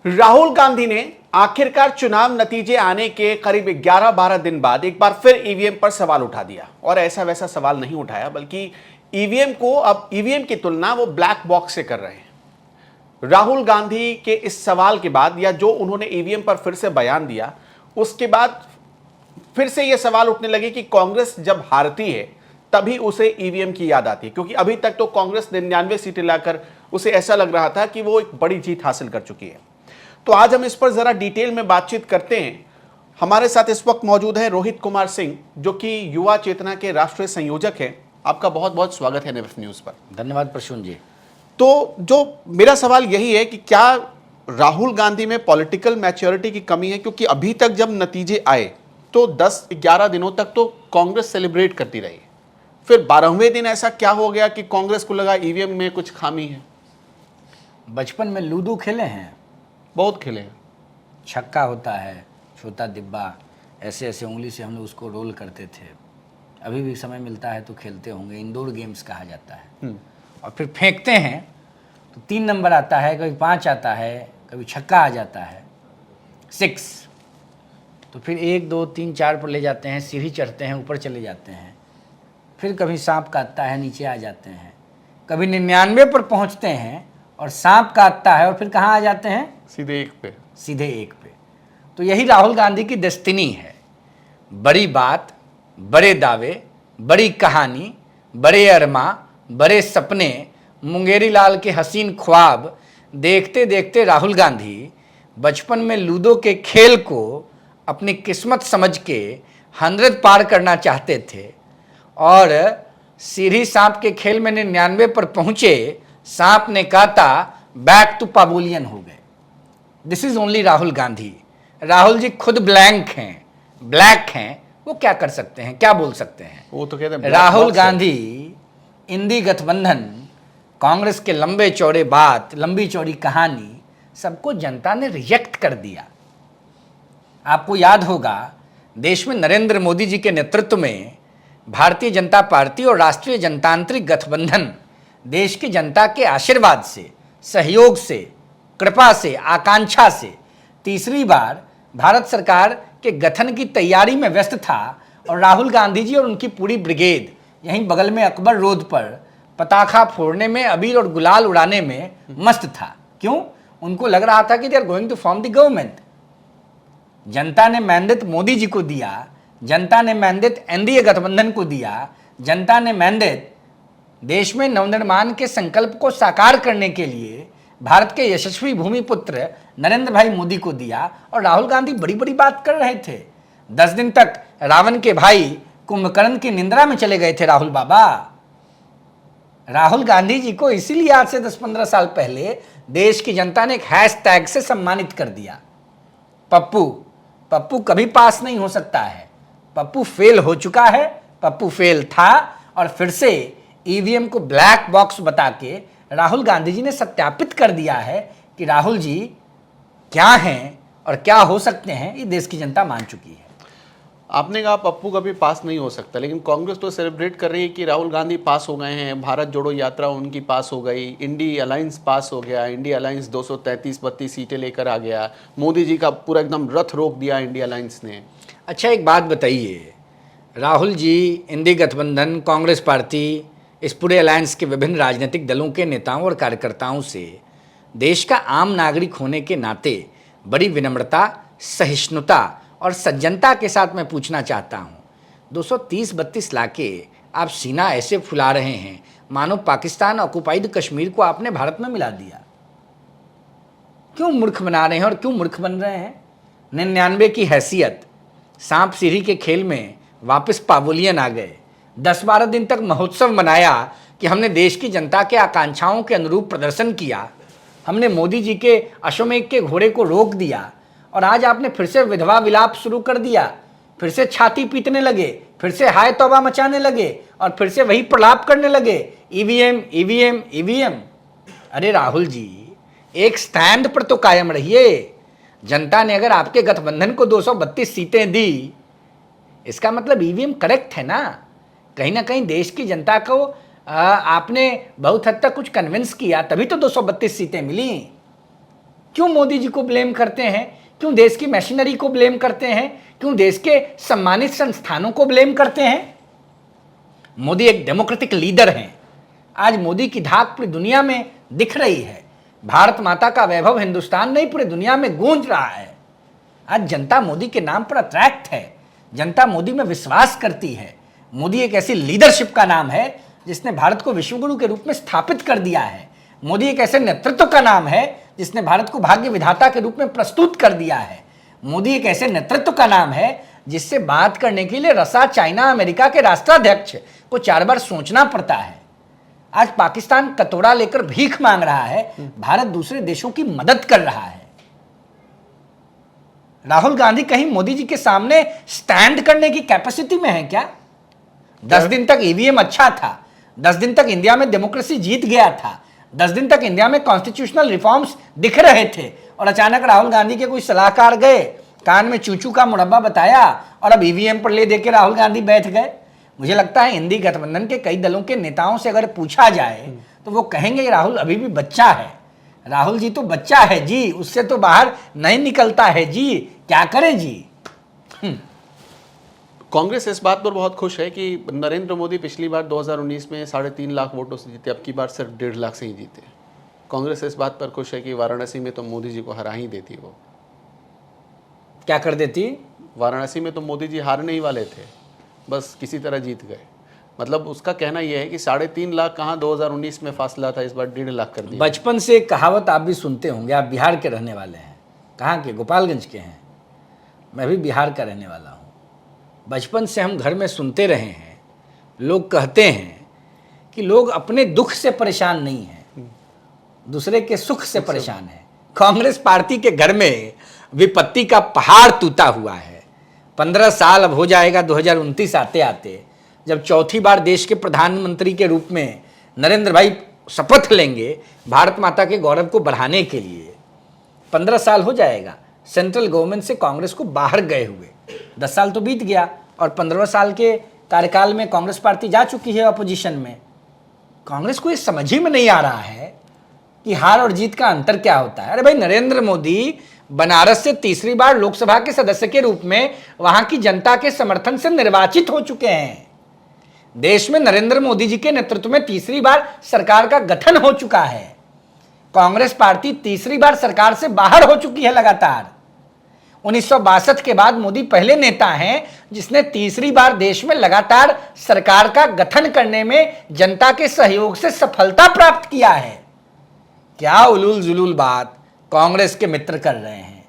राहुल गांधी ने आखिरकार चुनाव नतीजे आने के करीब 11-12 दिन बाद एक बार फिर ईवीएम पर सवाल उठा दिया और ऐसा वैसा सवाल नहीं उठाया, बल्कि ईवीएम को अब ईवीएम की तुलना वो ब्लैक बॉक्स से कर रहे हैं। राहुल गांधी के इस सवाल के बाद या जो उन्होंने ईवीएम पर फिर से बयान दिया, उसके बाद फिर से ये सवाल उठने लगे कि कांग्रेस जब हारती है तभी उसे ईवीएम की याद आती है, क्योंकि अभी तक तो कांग्रेस 99 सीटें लाकर उसे ऐसा लग रहा था कि वो एक बड़ी जीत हासिल कर चुकी है। तो आज हम इस पर जरा डिटेल में बातचीत करते हैं। हमारे साथ इस वक्त मौजूद है रोहित कुमार सिंह, जो कि युवा चेतना के राष्ट्रीय संयोजक हैं। आपका बहुत बहुत स्वागत है नेविफ न्यूज पर। धन्यवाद प्रसून जी। तो जो मेरा सवाल यही है कि क्या राहुल गांधी में पॉलिटिकल मैच्योरिटी की कमी है, क्योंकि अभी तक जब नतीजे आए तो 10-11 दिनों तक तो कांग्रेस सेलिब्रेट करती रही, फिर 12वें दिन ऐसा क्या हो गया कि कांग्रेस को लगा ईवीएम में कुछ खामी है? बचपन में लूडो खेले हैं? बहुत खेले हैं। छक्का होता है, छोटा डिब्बा, ऐसे ऐसे उंगली से हम लोग उसको रोल करते थे। अभी भी समय मिलता है तो खेलते होंगे, इंडोर गेम्स कहा जाता है। और फिर फेंकते हैं तो 3 नंबर आता है, कभी 5 आता है, कभी छक्का आ जाता है, 6। तो फिर 1 2 3 4 पर ले जाते हैं, सीढ़ी चढ़ते हैं, ऊपर चले जाते हैं। फिर कभी सांप काटता है, नीचे आ जाते हैं। कभी 99 पर पहुंचते हैं और सांप काटता है और फिर कहाँ आ जाते हैं? सीधे 1 पे। तो यही राहुल गांधी की डेस्टिनी है। बड़ी बात, बड़े दावे, बड़ी कहानी, बड़े अरमा, बड़े सपने, मुंगेरी लाल के हसीन ख्वाब देखते देखते राहुल गांधी बचपन में लूडो के खेल को अपनी किस्मत समझ के 100 पार करना चाहते थे और सीढ़ी सांप के खेल में 99 पर पहुंचे, सांप ने काटा, बैक टू पवेलियन हो गए। This is only Rahul Gandhi. Rahul ji खुद ब्लैंक हैं, ब्लैक हैं, वो क्या कर सकते हैं, क्या बोल सकते हैं? वो तो कहते हैं राहुल गांधी इंडी गठबंधन, कांग्रेस के लंबे चौड़े बात, लंबी चौड़ी कहानी, सबको जनता ने रिजेक्ट कर दिया। आपको याद होगा, देश में नरेंद्र मोदी जी के नेतृत्व में भारतीय जनता पार्टी और राष्ट्रीय जनतांत्रिक गठबंधन देश की जनता के आशीर्वाद से, सहयोग से, कृपा से, आकांक्षा से तीसरी बार भारत सरकार के गठन की तैयारी में व्यस्त था। और राहुल गांधी जी और उनकी पूरी ब्रिगेड यहीं बगल में अकबर रोड पर पताखा फोड़ने में, अबीर और गुलाल उड़ाने में मस्त था। क्यों? उनको लग रहा था कि they are going to form the government. जनता ने मैंडेट मोदी जी को दिया, जनता ने मैंडेट एनडीए गठबंधन को दिया, जनता ने मैंडेट देश में नवनिर्माण के संकल्प को साकार करने के लिए भारत के यशस्वी भूमिपुत्र नरेंद्र भाई मोदी को दिया। और राहुल गांधी बड़ी बड़ी बात कर रहे थे। 10 दिन तक रावण के भाई कुंभकर्ण की निंद्रा में चले गए थे राहुल बाबा। राहुल गांधी जी को इसीलिए आज से 10-15 साल पहले देश की जनता ने एक हैशटैग से सम्मानित कर दिया, पप्पू। पप्पू कभी पास नहीं हो सकता है, पप्पू फेल हो चुका है, पप्पू फेल था। और फिर से ईवीएम को ब्लैक बॉक्स बता के राहुल गांधी जी ने सत्यापित कर दिया है कि राहुल जी क्या हैं और क्या हो सकते हैं, ये देश की जनता मान चुकी है। आपने कहा पप्पू कभी पास नहीं हो सकता, लेकिन कांग्रेस तो सेलिब्रेट कर रही है कि राहुल गांधी पास हो गए हैं, भारत जोड़ो यात्रा उनकी पास हो गई, इंडी अलायंस पास हो गया, इंडी अलायंस 233-32 सीटें लेकर आ गया, मोदी जी का पूरा एकदम रथ रोक दिया इंडी अलायंस ने। अच्छा, एक बात बताइए, राहुल जी इंडी गठबंधन, कांग्रेस पार्टी, इस पूरे अलायंस के विभिन्न राजनीतिक दलों के नेताओं और कार्यकर्ताओं से देश का आम नागरिक होने के नाते बड़ी विनम्रता, सहिष्णुता और सज्जनता के साथ मैं पूछना चाहता हूँ, 230-32 लाके आप सीना ऐसे फुला रहे हैं मानो पाकिस्तान ऑक्युपाइड कश्मीर को आपने भारत में मिला दिया। क्यों मूर्ख बना रहे हैं और क्यों मूर्ख बन रहे हैं? 99 की हैसियत, सांप सीढ़ी के खेल में वापस पवेलियन आ गए। 10-12 दिन तक महोत्सव मनाया कि हमने देश की जनता के आकांक्षाओं के अनुरूप प्रदर्शन किया, हमने मोदी जी के अश्वमेध के घोड़े को रोक दिया। और आज आपने फिर से विधवा विलाप शुरू कर दिया, फिर से छाती पीटने लगे, फिर से हाय तौबा मचाने लगे और फिर से वही प्रलाप करने लगे, ईवीएम ईवीएम ईवीएम। अरे राहुल जी, एक स्टैंड पर तो कायम रहिए। जनता ने अगर आपके गठबंधन को 232 सीटें दी, इसका मतलब ईवीएम करेक्ट है ना कहीं देश की जनता को आपने बहुत हद तक कुछ कन्विंस किया, तभी तो 232 सीटें मिली। क्यों मोदी जी को ब्लेम करते हैं, क्यों देश की मशीनरी को ब्लेम करते हैं, क्यों देश के सम्मानित संस्थानों को ब्लेम करते हैं? मोदी एक डेमोक्रेटिक लीडर हैं। आज मोदी की धाक पूरी दुनिया में दिख रही है। भारत माता का वैभव हिंदुस्तान नहीं पूरी दुनिया में गूंज रहा है। आज जनता मोदी के नाम पर अट्रैक्ट है, जनता मोदी में विश्वास करती है। मोदी एक ऐसी लीडरशिप का नाम है जिसने भारत को विश्वगुरु के रूप में स्थापित कर दिया है। मोदी एक ऐसे नेतृत्व का नाम है जिसने भारत को भाग्य विधाता के रूप में प्रस्तुत कर दिया है। मोदी एक ऐसे नेतृत्व का नाम है जिससे बात करने के लिए रसा, चाइना, अमेरिका के राष्ट्राध्यक्ष को 4 बार सोचना पड़ता है। आज पाकिस्तान कटोरा लेकर भीख मांग रहा है, भारत दूसरे देशों की मदद कर रहा है। राहुल गांधी कहीं मोदी जी के सामने स्टैंड करने की कैपेसिटी में है क्या? 10 दिन तक ईवीएम अच्छा था, 10 दिन तक इंडिया में डेमोक्रेसी जीत गया था, 10 दिन तक इंडिया में कॉन्स्टिट्यूशनल रिफॉर्म्स दिख रहे थे, और अचानक राहुल गांधी के कोई सलाहकार गए, कान में चूचू का मुरब्बा बताया और अब ईवीएम पर ले देके राहुल गांधी बैठ गए। मुझे लगता है इंडी गठबंधन के कई दलों के नेताओं से अगर पूछा जाए तो वो कहेंगे राहुल अभी भी बच्चा है, राहुल जी तो बच्चा है जी, उससे तो बाहर नहीं निकलता है जी, क्या करें जी। कांग्रेस इस बात पर बहुत खुश है कि नरेंद्र मोदी पिछली बार 2019 में 3.5 लाख वोटों से जीते, अब की बार सिर्फ 1.5 लाख से ही जीते। कांग्रेस इस बात पर खुश है कि वाराणसी में तो मोदी जी को हरा ही देती। वो क्या कर देती? वाराणसी में तो मोदी जी हारने ही वाले थे, बस किसी तरह जीत गए। मतलब उसका कहना यह है कि 3.5 लाख कहाँ 2019 में फासला था, इस बार 1.5 लाख कर दिया। बचपन से एक कहावत आप भी सुनते होंगे, आप बिहार के रहने वाले हैं। कहाँ के? गोपालगंज के हैं। मैं भी बिहार का रहने वाला हूँ। बचपन से हम घर में सुनते रहे हैं, लोग कहते हैं कि लोग अपने दुख से परेशान नहीं हैं, दूसरे के सुख से परेशान हैं। कांग्रेस पार्टी के घर में विपत्ति का पहाड़ टूटा हुआ है। 15 साल अब हो जाएगा 2029 आते आते, जब चौथी बार देश के प्रधानमंत्री के रूप में नरेंद्र भाई शपथ लेंगे भारत माता के गौरव को बढ़ाने के लिए। 15 साल हो जाएगा सेंट्रल गवर्नमेंट से कांग्रेस को बाहर गए हुए। 10 साल तो बीत गया और 15वें साल के कार्यकाल में कांग्रेस पार्टी जा चुकी है अपोजिशन में। कांग्रेस को ये समझ ही में नहीं आ रहा है कि हार और जीत का अंतर क्या होता है। अरे भाई, नरेंद्र मोदी बनारस से तीसरी बार लोकसभा के सदस्य के रूप में वहां की जनता के समर्थन से निर्वाचित हो चुके हैं। देश में नरेंद्र मोदी जी के नेतृत्व में तीसरी बार सरकार का गठन हो चुका है। कांग्रेस पार्टी तीसरी बार सरकार से बाहर हो चुकी है लगातार। 1962 के बाद मोदी पहले नेता हैं जिसने तीसरी बार देश में लगातार सरकार का गठन करने में जनता के सहयोग से सफलता प्राप्त किया है। क्या उलूल जुलूल बात कांग्रेस के मित्र कर रहे हैं।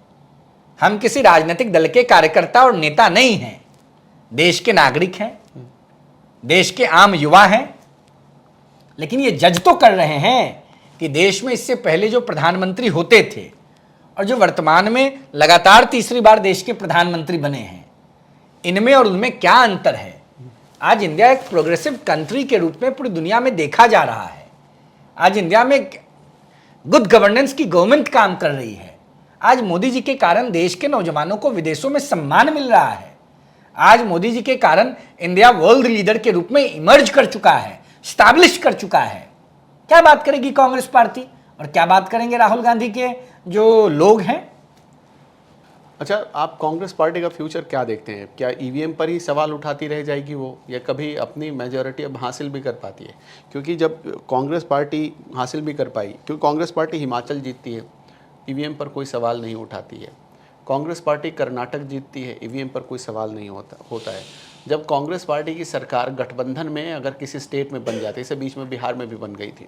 हम किसी राजनीतिक दल के कार्यकर्ता और नेता नहीं हैं, देश के नागरिक हैं, देश के आम युवा हैं। लेकिन ये जज तो कर रहे हैं कि देश में इससे पहले जो प्रधानमंत्री होते थे और जो वर्तमान में लगातार तीसरी बार देश के प्रधानमंत्री बने हैं, इनमें और उनमें क्या अंतर है। आज इंडिया एक प्रोग्रेसिव कंट्री के रूप में पूरी दुनिया में देखा जा रहा है। आज इंडिया में गुड गवर्नेंस की गवर्नमेंट काम कर रही है। आज मोदी जी के कारण देश के नौजवानों को विदेशों में सम्मान मिल रहा है। आज मोदी जी के कारण इंडिया वर्ल्ड लीडर के रूप में इमर्ज कर चुका है, स्टैब्लिश कर चुका है। क्या बात करेगी कांग्रेस पार्टी और क्या बात करेंगे राहुल गांधी के जो लोग हैं। अच्छा, आप कांग्रेस पार्टी का फ्यूचर क्या देखते हैं? क्या ईवीएम पर ही सवाल उठाती रह जाएगी वो, या कभी अपनी मेजॉरिटी अब हासिल भी कर पाती है? क्योंकि जब कांग्रेस पार्टी हासिल भी कर पाई, क्योंकि कांग्रेस पार्टी हिमाचल जीतती है, ईवीएम पर कोई सवाल नहीं उठाती है। कांग्रेस पार्टी कर्नाटक जीतती है, ईवीएम पर कोई सवाल नहीं होता है। जब कांग्रेस पार्टी की सरकार गठबंधन में अगर किसी स्टेट में बन जाती है, इसे बीच में बिहार में भी बन गई थी,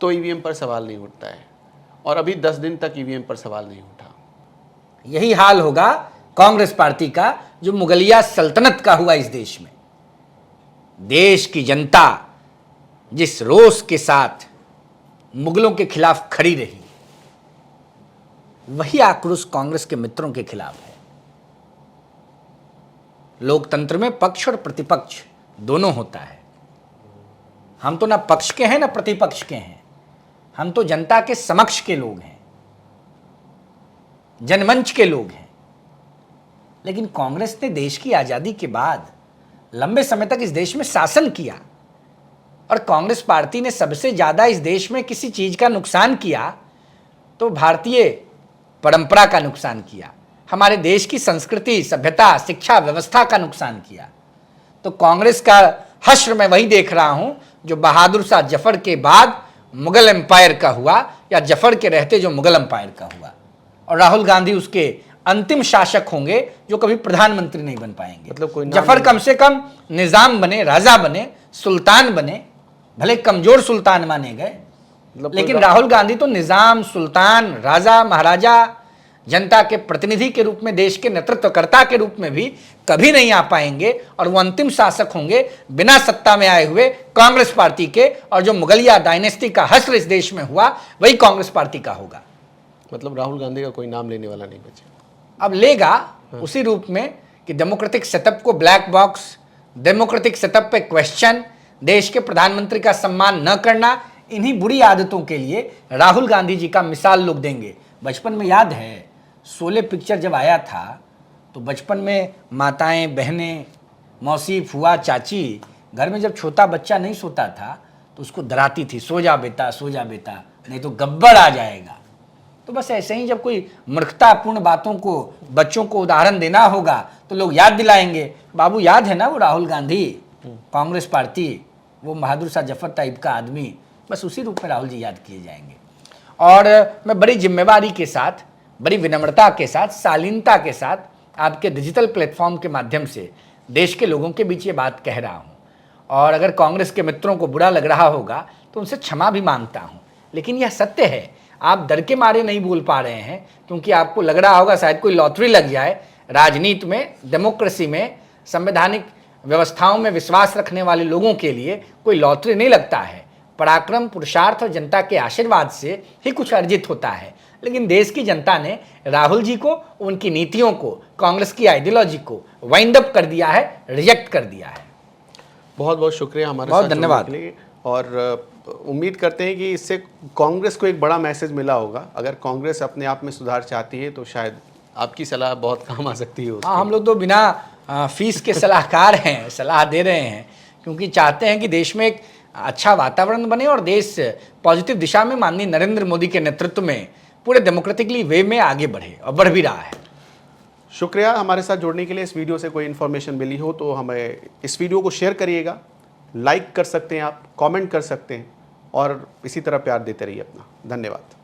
तो ईवीएम पर सवाल नहीं उठता है। और अभी 10 दिन तक ईवीएम पर सवाल नहीं उठा। यही हाल होगा कांग्रेस पार्टी का जो मुगलिया सल्तनत का हुआ इस देश में। देश की जनता जिस रोष के साथ मुगलों के खिलाफ खड़ी रही, वही आक्रोश कांग्रेस के मित्रों के खिलाफ है। लोकतंत्र में पक्ष और प्रतिपक्ष दोनों होता है। हम तो ना पक्ष के हैं ना प्रतिपक्ष के हैं, हम तो जनता के समक्ष के लोग हैं, जनमंच के लोग हैं। लेकिन कांग्रेस ने देश की आजादी के बाद लंबे समय तक इस देश में शासन किया और कांग्रेस पार्टी ने सबसे ज्यादा इस देश में किसी चीज का नुकसान किया तो भारतीय परंपरा का नुकसान किया, हमारे देश की संस्कृति, सभ्यता, शिक्षा व्यवस्था का नुकसान किया। तो कांग्रेस का हश्र मैं वही देख रहा हूं जो बहादुर शाह जफर के बाद मुगल एम्पायर का हुआ, या जफर के रहते जो मुगल एम्पायर का हुआ। और राहुल गांधी उसके अंतिम शासक होंगे जो कभी प्रधानमंत्री नहीं बन पाएंगे। मतलब कोई जफर कम से कम निजाम बने, राजा बने, सुल्तान बने, भले कमजोर सुल्तान माने गए, मतलब लेकिन राहुल गांधी तो निजाम, सुल्तान, राजा, महाराजा, जनता के प्रतिनिधि के रूप में, देश के नेतृत्वकर्ता के रूप में भी कभी नहीं आ पाएंगे। और वो अंतिम शासक होंगे बिना सत्ता में आए हुए कांग्रेस पार्टी के, और जो मुगलिया डायनेस्टी का हश्र इस देश में हुआ वही कांग्रेस पार्टी का होगा। मतलब राहुल गांधी का कोई नाम लेने वाला नहीं बचे। अब लेगा उसी रूप में कि डेमोक्रेटिक सेटअप को ब्लैक बॉक्स, डेमोक्रेटिक सेटअप पे क्वेश्चन, देश के प्रधानमंत्री का सम्मान न करना, इन्हीं बुरी आदतों के लिए राहुल गांधी जी का मिसाल लोग देंगे। बचपन में याद है शोले पिक्चर जब आया था तो बचपन में माताएं, बहनें, मौसी, फुआ, चाची घर में जब छोटा बच्चा नहीं सोता था तो उसको डराती थी, सो जा बेटा, सो जा बेटा, नहीं तो गब्बर आ जाएगा। तो बस ऐसे ही जब कोई मूर्खतापूर्ण बातों को बच्चों को उदाहरण देना होगा तो लोग याद दिलाएंगे, बाबू याद है ना वो राहुल गांधी, कांग्रेस पार्टी, वो बहादुर शाह जफर टाइप का आदमी। बस उसी रूप में राहुल जी याद किए जाएंगे। और मैं बड़ी जिम्मेवारी के साथ, बड़ी विनम्रता के साथ, शालीनता के साथ आपके डिजिटल प्लेटफॉर्म के माध्यम से देश के लोगों के बीच ये बात कह रहा हूँ। और अगर कांग्रेस के मित्रों को बुरा लग रहा होगा तो उनसे क्षमा भी मांगता हूँ, लेकिन यह सत्य है। आप डर के मारे नहीं बोल पा रहे हैं क्योंकि आपको लग रहा होगा शायद कोई लॉटरी लग जाए। राजनीति में, डेमोक्रेसी में, संवैधानिक व्यवस्थाओं में विश्वास रखने वाले लोगों के लिए कोई लॉटरी नहीं लगता है। पराक्रम, पुरुषार्थ और जनता के आशीर्वाद से ही कुछ अर्जित होता है। लेकिन देश की जनता ने राहुल जी को, उनकी नीतियों को, कांग्रेस की आइडियोलॉजी को वाइंड अप कर दिया है, रिजेक्ट कर दिया है। बहुत बहुत शुक्रिया हमारे बहुत साथ जुड़ने धन्यवाद। के लिए। और उम्मीद करते हैं कि इससे कांग्रेस को एक बड़ा मैसेज मिला होगा। अगर कांग्रेस अपने आप में सुधार चाहती है तो शायद आपकी सलाह बहुत काम आ सकती है। हाँ, हम लोग तो बिना फीस के सलाहकार हैं, सलाह दे रहे हैं क्योंकि चाहते हैं कि देश में एक अच्छा वातावरण बने और देश पॉजिटिव दिशा में माननीय नरेंद्र मोदी के नेतृत्व में पूरे डेमोक्रेटिकली वे में आगे बढ़े, और बढ़ भी रहा है। शुक्रिया हमारे साथ जुड़ने के लिए। इस वीडियो से कोई इन्फॉर्मेशन मिली हो तो हमें इस वीडियो को शेयर करिएगा, लाइक कर सकते हैं आप, कमेंट कर सकते हैं, और इसी तरह प्यार देते रहिए अपना। धन्यवाद।